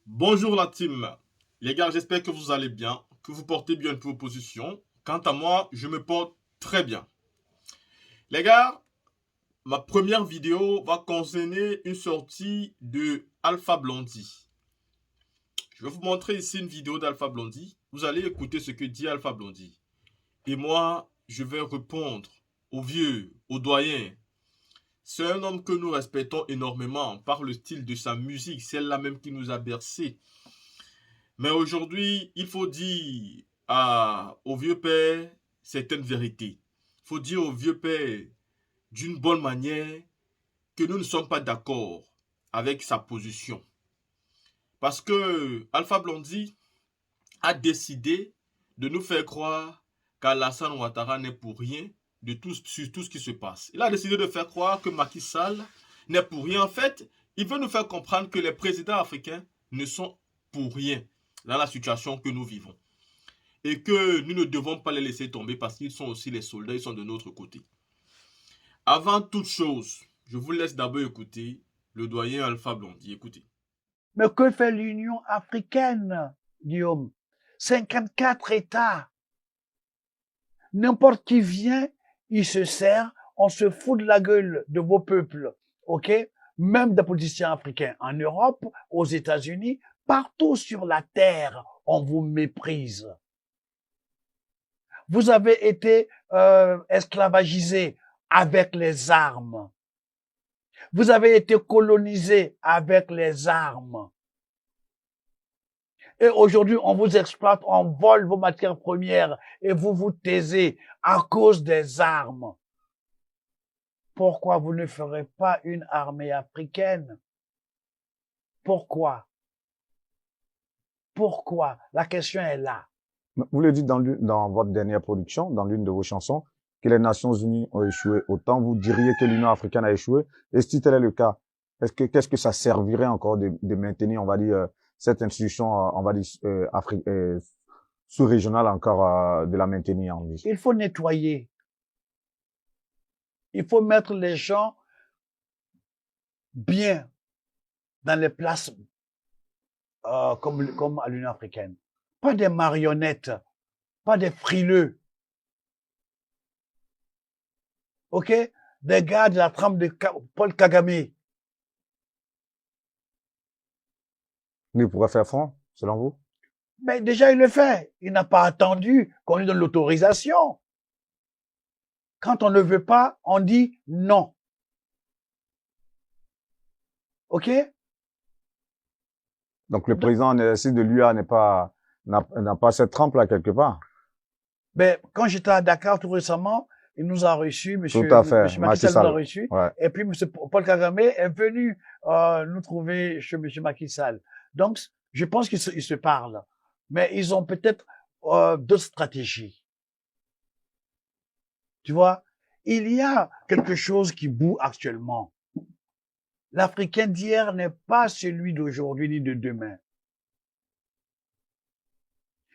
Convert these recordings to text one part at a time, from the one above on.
Bonjour la team. Les gars, j'espère que vous allez bien, que vous portez bien vos positions. Quant à moi, je me porte très bien. Les gars, ma première vidéo va concerner une sortie de Alpha Blondy. Je vais vous montrer ici une vidéo d'Alpha Blondy. Vous allez écouter ce que dit Alpha Blondy. Et moi, je vais répondre aux vieux, aux doyens. C'est un homme que nous respectons énormément par le style de sa musique, celle-là même qui nous a bercés. Mais aujourd'hui, il faut dire au vieux père certaines vérités. Il faut dire au vieux père d'une bonne manière que nous ne sommes pas d'accord avec sa position. Parce que Alpha Blondy a décidé de nous faire croire qu'Alassane Ouattara n'est pour rien sur tout ce qui se passe. Il a décidé de faire croire que Macky Sall n'est pour rien. En fait, il veut nous faire comprendre que les présidents africains ne sont pour rien dans la situation que nous vivons. Et que nous ne devons pas les laisser tomber parce qu'ils sont aussi les soldats, ils sont de notre côté. Avant toute chose, je vous laisse d'abord écouter le doyen Alpha Blondy. Écoutez. Mais que fait l'Union africaine, Guillaume? 54 États. N'importe qui vient, il se sert, on se fout de la gueule de vos peuples, ok? Même des politiciens africains en Europe, aux États-Unis, partout sur la terre, on vous méprise. Vous avez été esclavagisés avec les armes. Vous avez été colonisés avec les armes. Et aujourd'hui, on vous exploite, on vole vos matières premières et vous vous taisez à cause des armes. Pourquoi vous ne ferez pas une armée africaine? Pourquoi? Pourquoi? La question est là. Vous le dites dans votre dernière production, dans l'une de vos chansons, que les Nations Unies ont échoué. Autant vous diriez que l'Union africaine a échoué. Et si tel est le cas, qu'est-ce que ça servirait encore de maintenir, on va dire, cette institution, on va dire, sous-régionale encore, de la maintenir en vie? Il faut nettoyer. Il faut mettre les gens bien dans les places comme à l'Union africaine. Pas des marionnettes, pas des frileux. Ok? Des gars de la trempe de Paul Kagame. Il pourrait faire front, selon vous? Mais déjà, il le fait. Il n'a pas attendu qu'on lui donne l'autorisation. Quand on ne veut pas, on dit non. OK? Donc, le président si de l'UA n'a pas cette trempe-là quelque part. Ben, quand j'étais à Dakar tout récemment, il nous a reçus, monsieur Macky Sall nous a Sall. reçus, Ouais. et puis monsieur Paul Kagame est venu nous trouver chez monsieur Macky Sall. Donc, je pense qu'ils se parlent. Mais ils ont peut-être d'autres stratégies. Tu vois, il y a quelque chose qui bout actuellement. L'Africain d'hier n'est pas celui d'aujourd'hui ni de demain.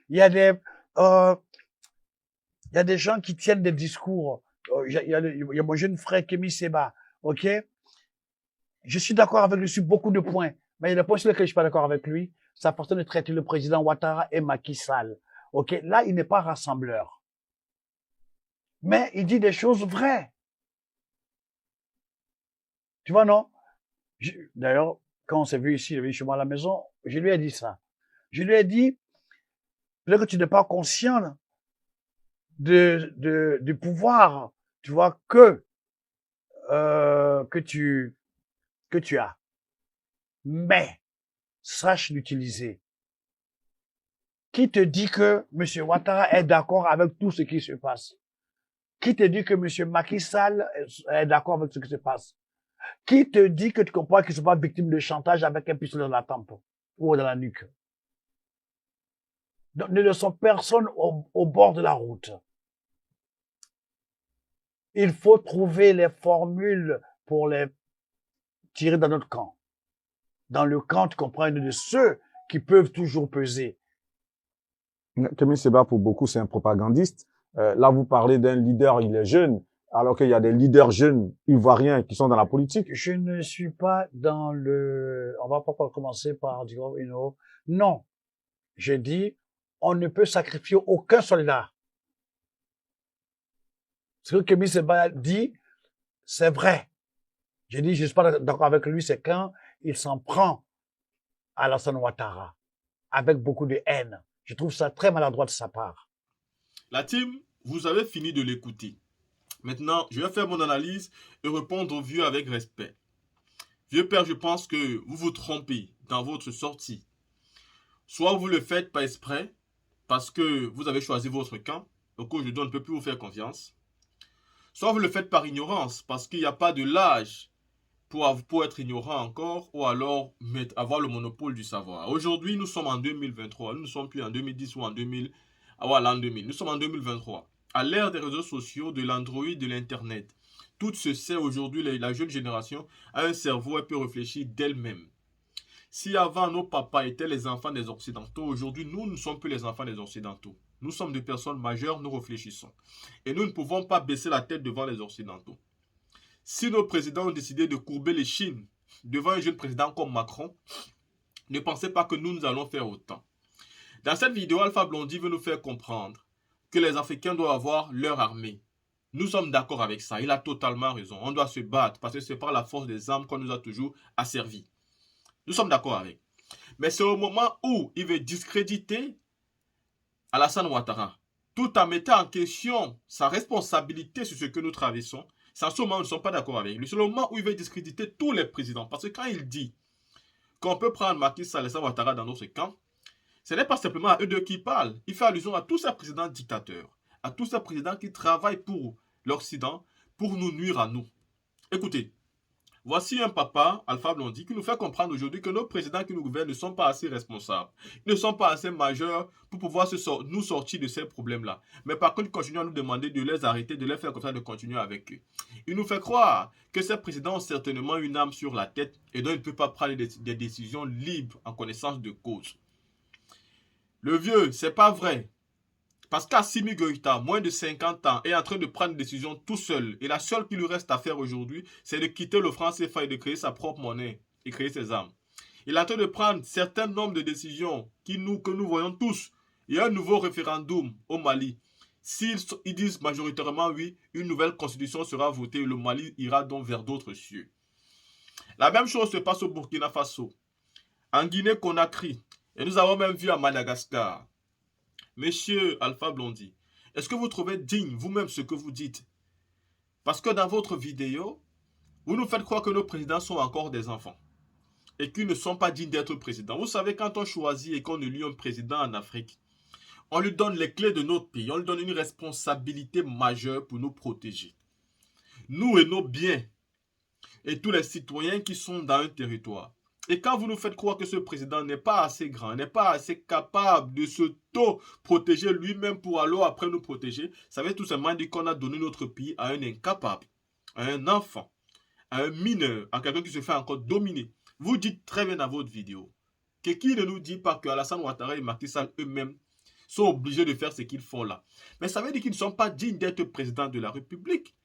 Il y a des gens qui tiennent des discours. Il y a mon jeune frère Kémy Seba, ok? Je suis d'accord avec lui sur beaucoup de points, mais il y a des points sur lesquels je suis pas d'accord avec lui. Sa façon de traiter le président Ouattara et Macky Sall, ok? Là, il n'est pas rassembleur. Mais il dit des choses vraies. Tu vois, non? D'ailleurs, quand on s'est vu ici, il est venu chez moi à la maison, je lui ai dit ça. Je lui ai dit, peut-être que tu n'es pas conscient du pouvoir, tu vois, que tu as. Mais, sache l'utiliser. Qui te dit que M. Ouattara est d'accord avec tout ce qui se passe? Qui te dit que M. Macky Sall est d'accord avec ce qui se passe? Qui te dit que tu comprends qu'ils ne sont pas victimes de chantage avec un pistolet dans la tempe ou dans la nuque? Donc, ne laissons personne au bord de la route. Il faut trouver les formules pour les tirer dans notre camp. Dans le camp, tu comprends, de ceux qui peuvent toujours peser. Kémy Seba, pour beaucoup, c'est un propagandiste. Là, vous parlez d'un leader, il est jeune. alors qu'il y a des leaders jeunes ivoiriens qui sont dans la politique. Je ne suis pas dans le... On va pas commencer par dire, non. Je dis, on ne peut sacrifier aucun soldat. Ce que Kémy Séba dit, c'est vrai. Je dis, je ne suis pas d'accord avec lui, c'est quand il s'en prend à Alassane Ouattara, avec beaucoup de haine. Je trouve ça très maladroit de sa part. La team, vous avez fini de l'écouter. Maintenant, je vais faire mon analyse et répondre au vieux avec respect. Vieux père, je pense que vous vous trompez dans votre sortie. Soit vous le faites pas exprès, parce que vous avez choisi votre camp, donc aujourd'hui on ne peut plus vous faire confiance. Soit vous le faites par ignorance, parce qu'il n'y a pas de l'âge pour être ignorant encore, ou alors avoir le monopole du savoir. Aujourd'hui, nous sommes en 2023, nous ne sommes plus en 2010 ou en 2000, l'an 2000. Nous sommes en 2023. À l'ère des réseaux sociaux, de l'Android, de l'Internet, tout se sait aujourd'hui, la jeune génération a un cerveau et peut réfléchir d'elle-même. Si avant nos papas étaient les enfants des Occidentaux, aujourd'hui nous ne sommes plus les enfants des Occidentaux. Nous sommes des personnes majeures, nous réfléchissons. Et nous ne pouvons pas baisser la tête devant les Occidentaux. Si nos présidents ont décidé de courber les chines devant un jeune président comme Macron, ne pensez pas que nous allons faire autant. Dans cette vidéo, Alpha Blondy veut nous faire comprendre que les Africains doivent avoir leur armée. Nous sommes d'accord avec ça, il a totalement raison. On doit se battre parce que c'est par la force des armes qu'on nous a toujours asservis. Nous sommes d'accord avec. Mais c'est au moment où il veut discréditer Alassane Ouattara, tout en mettant en question sa responsabilité sur ce que nous traversons. C'est en ce moment où nous ne sommes pas d'accord avec lui. C'est le moment où il veut discréditer tous les présidents. Parce que quand il dit qu'on peut prendre Macky Sall et Alassane Ouattara dans notre camp, ce n'est pas simplement à eux deux qui parlent. Il fait allusion à tous ces présidents dictateurs, à tous ces présidents qui travaillent pour l'Occident, pour nous nuire à nous. Écoutez, voici un papa, Alpha Blondy, qui nous fait comprendre aujourd'hui que nos présidents qui nous gouvernent ne sont pas assez responsables. Ils ne sont pas assez majeurs pour pouvoir nous sortir de ces problèmes-là. Mais par contre, ils continuent à nous demander de les arrêter, de les faire comme ça, de continuer avec eux. Il nous fait croire que ces présidents ont certainement une âme sur la tête et donc ils ne peuvent pas prendre des décisions libres en connaissance de cause. Le vieux, c'est pas vrai. Parce qu'Assimi Goïta, moins de 50 ans, est en train de prendre une décision tout seul. Et la seule qui lui reste à faire aujourd'hui, c'est de quitter le franc CFA et de créer sa propre monnaie et créer ses armes. Il est en train de prendre certain nombre de décisions que nous voyons tous. Il y a un nouveau référendum au Mali. S'ils disent majoritairement oui, une nouvelle constitution sera votée et le Mali ira donc vers d'autres cieux. La même chose se passe au Burkina Faso, en Guinée-Conakry, et nous avons même vu à Madagascar. Monsieur Alpha Blondy, est-ce que vous trouvez digne vous-même ce que vous dites? Parce que dans votre vidéo, vous nous faites croire que nos présidents sont encore des enfants et qu'ils ne sont pas dignes d'être présidents. Vous savez, quand on choisit et qu'on élit un président en Afrique, on lui donne les clés de notre pays, on lui donne une responsabilité majeure pour nous protéger. Nous et nos biens et tous les citoyens qui sont dans un territoire. Et quand vous nous faites croire que ce président n'est pas assez grand, n'est pas assez capable de s'auto-protéger lui-même pour alors après nous protéger, ça veut tout simplement dire qu'on a donné notre pays à un incapable, à un enfant, à un mineur, à quelqu'un qui se fait encore dominer. Vous dites très bien dans votre vidéo que qui ne nous dit pas que Alassane Ouattara et Macky Sall eux-mêmes sont obligés de faire ce qu'ils font là. Mais ça veut dire qu'ils ne sont pas dignes d'être président de la République.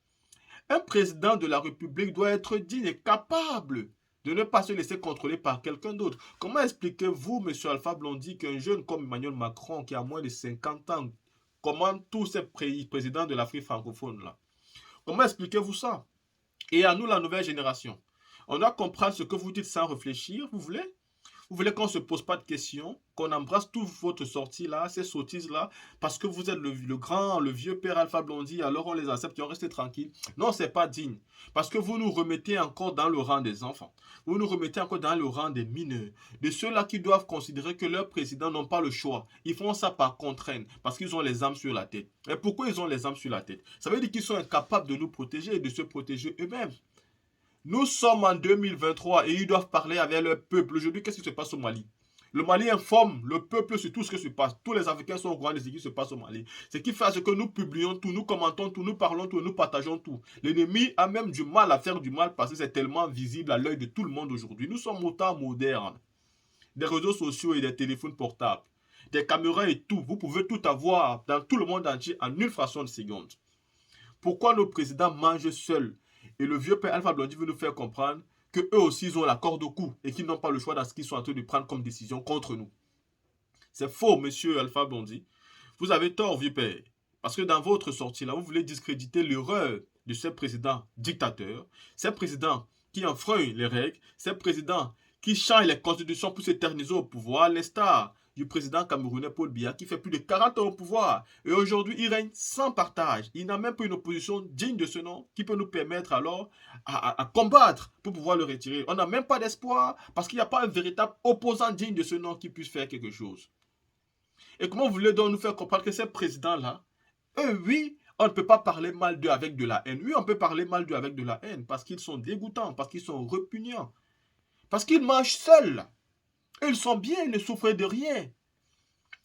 Un président de la République doit être digne et capable de ne pas se laisser contrôler par quelqu'un d'autre. Comment expliquez-vous, monsieur Alpha Blondy, qu'un jeune comme Emmanuel Macron, qui a moins de 50 ans, commande tous ces présidents de l'Afrique francophone là? Comment expliquez-vous ça? Et à nous, la nouvelle génération, on doit comprendre ce que vous dites sans réfléchir, vous voulez? Vous voulez qu'on ne se pose pas de questions, qu'on embrasse toute votre sortie là, ces sottises là, parce que vous êtes le vieux père Alpha Blondy, alors on les accepte et on reste tranquille. Non, c'est pas digne. Parce que vous nous remettez encore dans le rang des enfants. Vous nous remettez encore dans le rang des mineurs. De ceux-là qui doivent considérer que leurs présidents n'ont pas le choix. Ils font ça par contrainte, parce qu'ils ont les armes sur la tête. Et pourquoi ils ont les armes sur la tête? Ça veut dire qu'ils sont incapables de nous protéger et de se protéger eux-mêmes. Nous sommes en 2023 et ils doivent parler avec leur peuple. Aujourd'hui, qu'est-ce qui se passe au Mali? Le Mali informe le peuple sur tout ce qui se passe. Tous les Africains sont au courant de ce qui se passe au Mali. Ce qui fait que nous publions tout, nous commentons tout, nous parlons tout, nous partageons tout. L'ennemi a même du mal à faire du mal parce que c'est tellement visible à l'œil de tout le monde aujourd'hui. Nous sommes au temps moderne. Des réseaux sociaux et des téléphones portables. Des caméras et tout. Vous pouvez tout avoir dans tout le monde entier en une fraction de seconde. Pourquoi nos présidents mangent seuls? Et le vieux père Alpha Blondy veut nous faire comprendre que eux aussi, ils ont la corde au cou et qu'ils n'ont pas le choix dans ce qu'ils sont en train de prendre comme décision contre nous. C'est faux, monsieur Alpha Blondy. Vous avez tort, vieux père. Parce que dans votre sortie là, vous voulez discréditer l'erreur de ces présidents dictateurs, ces présidents qui enfreignent les règles, ces présidents qui changent les constitutions pour s'éterniser au pouvoir, l'instar du président camerounais Paul Biya qui fait plus de 40 ans au pouvoir. Et aujourd'hui, il règne sans partage. Il n'a même pas une opposition digne de ce nom qui peut nous permettre alors à combattre pour pouvoir le retirer. On n'a même pas d'espoir parce qu'il n'y a pas un véritable opposant digne de ce nom qui puisse faire quelque chose. Et comment vous voulez donc nous faire comprendre que ces présidents-là, eux, oui, on ne peut pas parler mal d'eux avec de la haine. Oui, on peut parler mal d'eux avec de la haine parce qu'ils sont dégoûtants, parce qu'ils sont repugnants, parce qu'ils mangent seuls. Ils sont bien, ils ne souffrent de rien.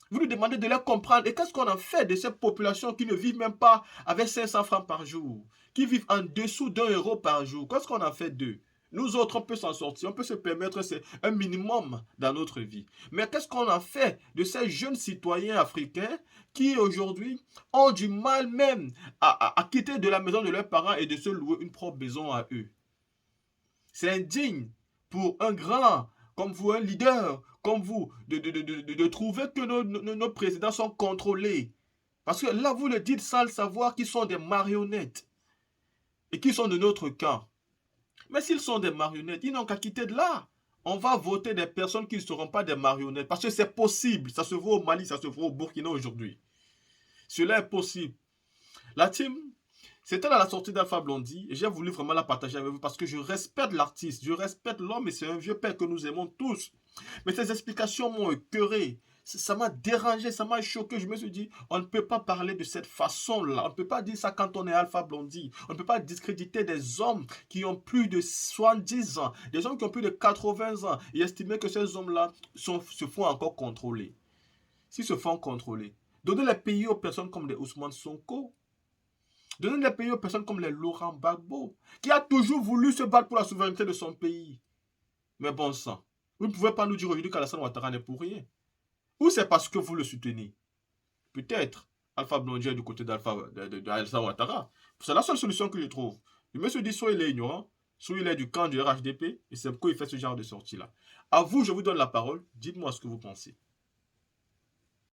Vous nous demandez de les comprendre. Et qu'est-ce qu'on en fait de ces populations qui ne vivent même pas avec 500 francs par jour, qui vivent en dessous d'1 € par jour? Qu'est-ce qu'on en fait d'eux? Nous autres, on peut s'en sortir, on peut se permettre un minimum dans notre vie. Mais qu'est-ce qu'on en fait de ces jeunes citoyens africains qui aujourd'hui ont du mal même à quitter de la maison de leurs parents et de se louer une propre maison à eux? C'est indigne pour un grand comme vous, un leader comme vous, de trouver que nos présidents sont contrôlés. Parce que là, vous le dites sans le savoir qu'ils sont des marionnettes et qu'ils sont de notre camp. Mais s'ils sont des marionnettes, ils n'ont qu'à quitter de là. On va voter des personnes qui ne seront pas des marionnettes. Parce que c'est possible. Ça se voit au Mali, ça se voit au Burkina aujourd'hui. Cela est possible. La team, c'était à la sortie d'Alpha Blondy et j'ai voulu vraiment la partager avec vous parce que je respecte l'artiste, je respecte l'homme et c'est un vieux père que nous aimons tous. Mais ces explications m'ont écœuré. Ça m'a dérangé, ça m'a choqué. Je me suis dit, on ne peut pas parler de cette façon-là. On ne peut pas dire ça quand on est Alpha Blondy. On ne peut pas discréditer des hommes qui ont plus de 70 ans, des hommes qui ont plus de 80 ans et estimer que ces hommes-là se font encore contrôler. S'ils se font contrôler, donnez les pays aux personnes comme des Ousmane Sonko. Donnez les pays aux personnes comme les Laurent Gbagbo, qui a toujours voulu se battre pour la souveraineté de son pays. Mais bon sang, vous ne pouvez pas nous dire aujourd'hui qu'Alassane Ouattara n'est pour rien. Ou c'est parce que vous le soutenez? Peut-être. Alpha Blondy est du côté d'Alassane Ouattara. C'est la seule solution que je trouve. Je me suis dit, soit il est ignorant, soit il est du camp du RHDP, et c'est pourquoi il fait ce genre de sortie-là. À vous, je vous donne la parole. Dites-moi ce que vous pensez.